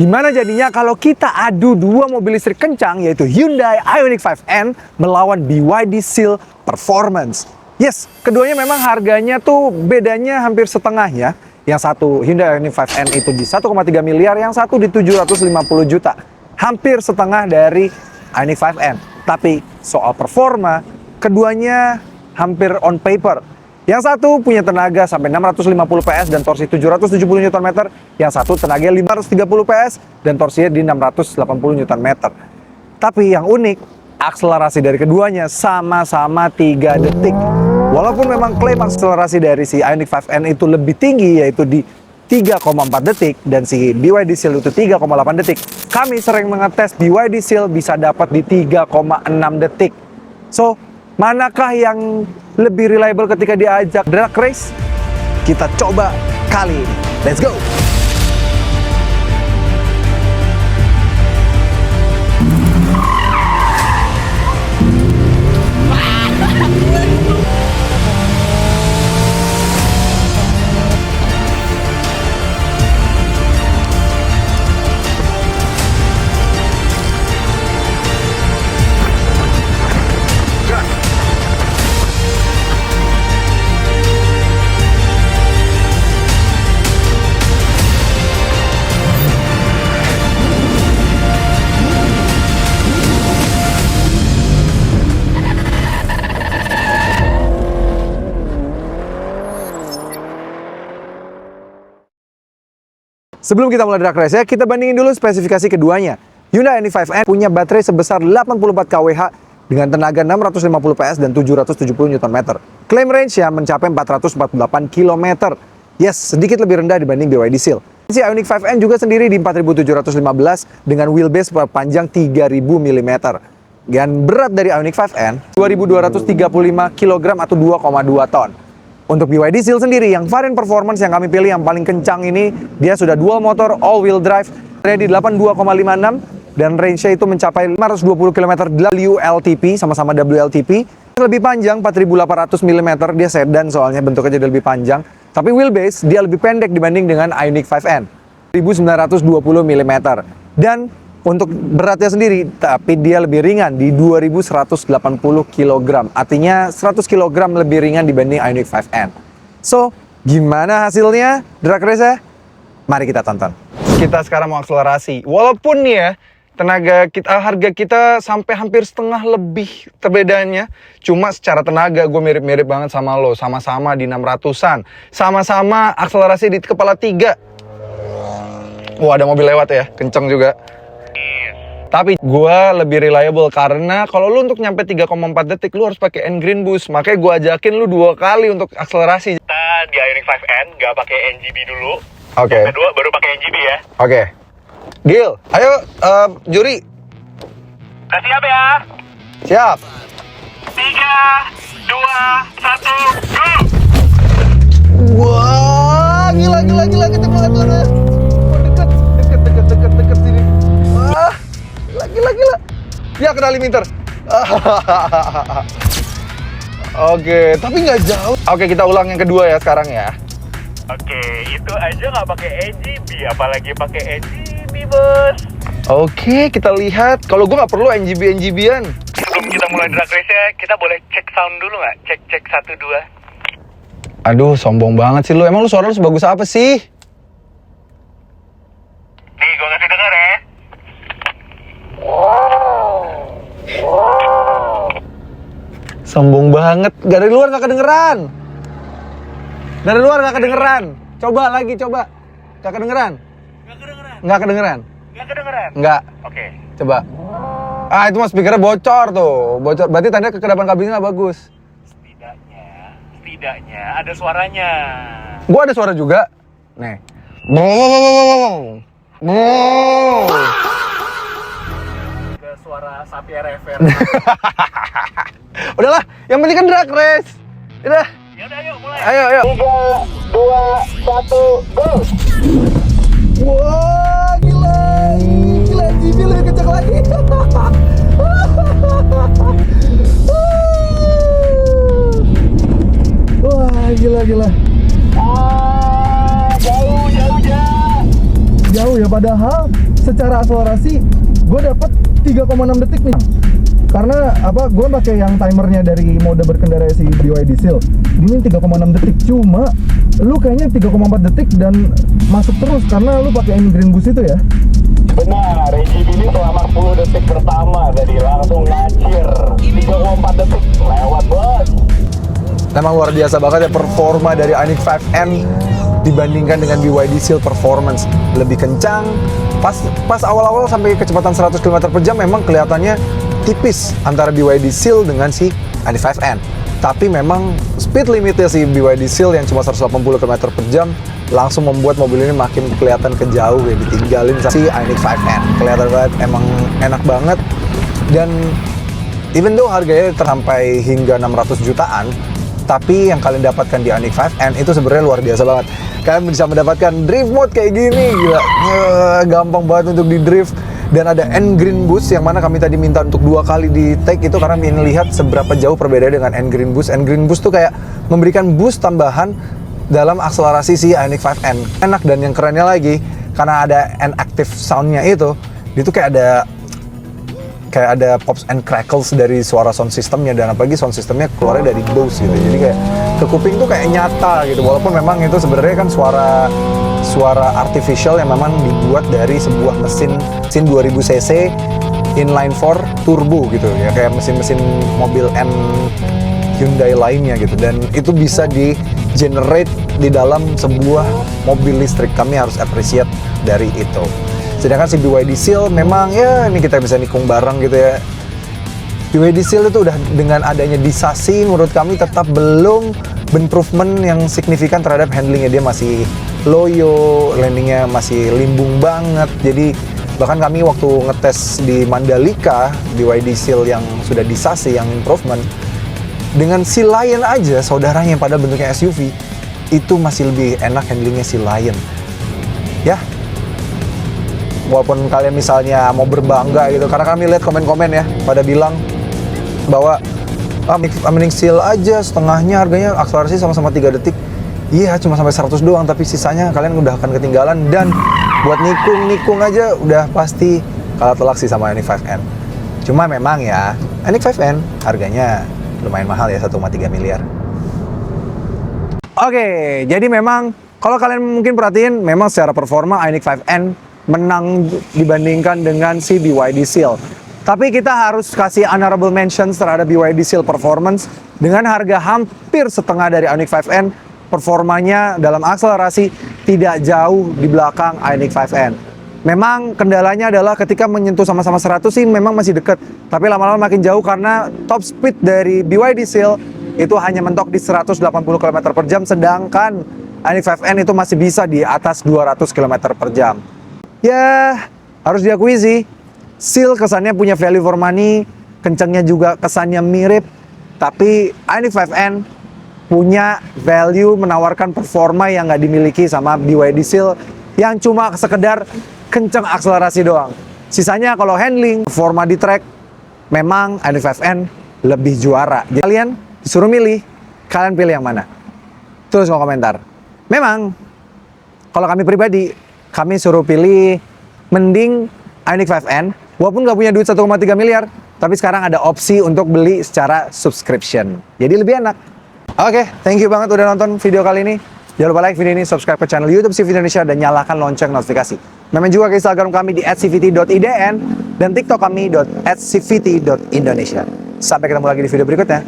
Gimana jadinya kalau kita adu dua mobil listrik kencang, yaitu Hyundai Ioniq 5N melawan BYD Seal Performance. Yes, keduanya memang harganya tuh bedanya hampir setengah ya. Yang satu Hyundai Ioniq 5N itu di 1,3 miliar, yang satu di 750 juta. Hampir setengah dari Ioniq 5N. Tapi soal performa, keduanya hampir on paper. Yang satu punya tenaga sampai 650 PS dan torsi 770 Nm. Yang satu tenaga 530 PS dan torsinya di 680 Nm. Tapi yang unik, akselerasi dari keduanya sama-sama 3 detik. Walaupun memang klaim akselerasi dari si Ioniq 5N itu lebih tinggi, yaitu di 3,4 detik, dan si BYD Seal itu 3,8 detik, kami sering mengetes BYD Seal bisa dapat di 3,6 detik. So, manakah yang lebih reliable ketika diajak drag race? Kita coba kali ini. Let's go! Sebelum kita mulai drag race ya, kita bandingin dulu spesifikasi keduanya. Hyundai Ioniq 5N punya baterai sebesar 84 kWh dengan tenaga 650 PS dan 770 Nm. Claim range-nya mencapai 448 km. Yes, sedikit lebih rendah dibanding BYD Seal. Si Ioniq 5N juga sendiri di 4715 dengan wheelbase panjang 3000 mm. Dan berat dari Ioniq 5N 2235 kg atau 2,2 ton. Untuk BYD Seal sendiri, yang varian performance yang kami pilih yang paling kencang ini, dia sudah dual motor all-wheel drive, ready 82,56, dan range-nya itu mencapai 520 km WLTP, sama-sama WLTP. Lebih panjang, 4800 mm, dia sedan soalnya bentuknya jadi lebih panjang. Tapi wheelbase, dia lebih pendek dibanding dengan Ioniq 5N, 1920 mm. Dan untuk beratnya sendiri, tapi dia lebih ringan di 2180 kg. Artinya 100 kg lebih ringan dibanding Ioniq 5N. So, gimana hasilnya drag race-nya? Mari kita tonton. Kita sekarang mau akselerasi. Walaupun nih ya, harga kita sampai hampir setengah lebih terbedanya. Cuma secara tenaga gue mirip-mirip banget sama lo. Sama-sama di 600-an. Sama-sama akselerasi di kepala 3. Wah, ada mobil lewat ya, kenceng juga. Tapi gue lebih reliable karena kalau lu untuk nyampe 3,4 detik lu harus pakai N-Green Boost. Makanya gue ajakin lu 2 kali untuk akselerasi. Kita di Ioniq 5N nggak pakai NGB dulu. Oke. Kedua baru pakai NGB ya. Oke. Deal. Ayo juri. Siap ya. Siap. 3, 2, 1, go. Wah, gila kita banget lah. Deket sini. Wah. Gila. Ya kena limiter. Oke, tapi nggak jauh. Oke, kita ulang yang kedua ya sekarang ya. Oke, itu aja nggak pakai NGB, apalagi pakai NGB bos. Oke, kita lihat. Kalau gue nggak perlu NGB-an. Sebelum kita mulai drag race-nya, kita boleh cek sound dulu nggak? Cek 1, 2. Aduh, sombong banget sih lu. Emang lu suara lu sebagus apa sih? Nih, gue kasih denger ya. Sombong banget. Dari luar nggak kedengeran. Coba lagi, coba. Nggak kedengeran. Nggak. Oke. Coba. Ah, itu mas speakernya bocor tuh. Bocor. Berarti tanda kekedapan kabinnya nggak bagus. Setidaknya ada suaranya. Gua ada suara juga. Nih. Ke suara sapi rever. Udahlah, yang penting kan drag race. Udah. Ya udah, ayo mulai. Ayo. 3, 2, 1, go. Wah, gila, NGB lebih kencang lagi. Wah, gila. Jauh. Jauh ya, Pak. Padahal secara akselerasi gue dapet 3,6 detik nih. Karena apa? Gue pakai yang timernya dari mode berkendara si BYD Seal. Gini 3,6 detik. Cuma lu kayaknya 3,4 detik dan masuk terus karena lu pakai ini green boost itu ya. Benar, Reggie ini selama 10 detik pertama tadi langsung ngacir 3,4 detik lewat bos. Memang luar biasa banget ya performa dari Ioniq 5N dibandingkan dengan BYD Seal Performance. Lebih kencang. Pas awal-awal sampai kecepatan 100 km per jam memang kelihatannya tipis antara BYD Seal dengan si Ioniq 5N. Tapi memang speed limitnya si BYD Seal yang cuma 180 km per jam langsung membuat mobil ini makin kelihatan kejauh ya, ditinggalin si Ioniq 5N. Kelihatan banget, emang enak banget. Dan even though harganya sampai hingga 600 jutaan, tapi yang kalian dapatkan di Ioniq 5N itu sebenarnya luar biasa banget. Kalian bisa mendapatkan drift mode kayak gini, gila. Gampang banget untuk di drift. Dan ada N-Green Boost yang mana kami tadi minta untuk 2 kali di take itu karena ingin lihat seberapa jauh perbedaan dengan N-Green Boost. N-Green Boost tuh kayak memberikan boost tambahan dalam akselerasi si Ioniq 5N. Enak, dan yang kerennya lagi karena ada N-Active soundnya itu kayak ada pops and crackles dari suara sound systemnya, dan apalagi sound systemnya keluarnya dari Bose gitu. Jadi kayak ke kuping tuh kayak nyata gitu, walaupun memang itu sebenarnya kan suara artificial yang memang dibuat dari sebuah mesin 2000 cc inline 4 turbo gitu ya, kayak mesin-mesin mobil N Hyundai lainnya gitu, dan itu bisa di generate di dalam sebuah mobil listrik. Kami harus appreciate dari itu. Sedangkan si BYD Seal memang ya ini kita bisa nikung bareng gitu ya. BYD Seal itu udah dengan adanya disasi menurut kami tetap belum improvement yang signifikan terhadap handlingnya. Dia masih loyo, landingnya masih limbung banget. Jadi bahkan kami waktu ngetes di Mandalika BYD Seal yang sudah disasi, yang improvement, dengan si Lion aja saudaranya yang pada bentuknya SUV itu masih lebih enak handlingnya si Lion ya. Walaupun kalian misalnya mau berbangga gitu, karena kami lihat komen-komen ya pada bilang bahwa mending Seal aja setengahnya harganya, akselerasi sama-sama 3 detik. Iya, cuma sampai 100 doang, tapi sisanya kalian udah akan ketinggalan. Dan buat nikung aja udah pasti kalah telak sih sama Ioniq 5N. Cuma memang ya, Ioniq 5N harganya lumayan mahal ya, 1,3 miliar. Oke, jadi memang kalau kalian mungkin perhatiin, memang secara performa Ioniq 5N menang dibandingkan dengan si BYD Seal. Tapi kita harus kasih honorable mentions terhadap BYD Seal Performance. Dengan harga hampir setengah dari Ioniq 5N, performanya dalam akselerasi tidak jauh di belakang Ioniq 5N. Memang kendalanya adalah ketika menyentuh sama-sama 100 sih memang masih dekat, tapi lama-lama makin jauh karena top speed dari BYD Seal itu hanya mentok di 180 km per jam, sedangkan Ioniq 5N itu masih bisa di atas 200 km per jam. Ya, harus diakui sih, Seal kesannya punya value for money, kencangnya juga kesannya mirip, tapi Ioniq 5N punya value menawarkan performa yang nggak dimiliki sama BYD Seal yang cuma sekedar kencang akselerasi doang. Sisanya kalau handling, performa di track, memang Ioniq 5N lebih juara. Jadi kalian disuruh milih, kalian pilih yang mana? Tulis di komentar. Memang, kalau kami pribadi, kami suruh pilih mending Ioniq 5N, walaupun nggak punya duit 1,3 miliar, tapi sekarang ada opsi untuk beli secara subscription. Jadi lebih enak. Oke, thank you banget udah nonton video kali ini. Jangan lupa like video ini, subscribe ke channel YouTube CVT Indonesia, dan nyalakan lonceng notifikasi. Main juga ke Instagram kami di @cvt.idn dan TikTok kami @cvt.indonesia. Sampai ketemu lagi di video berikutnya.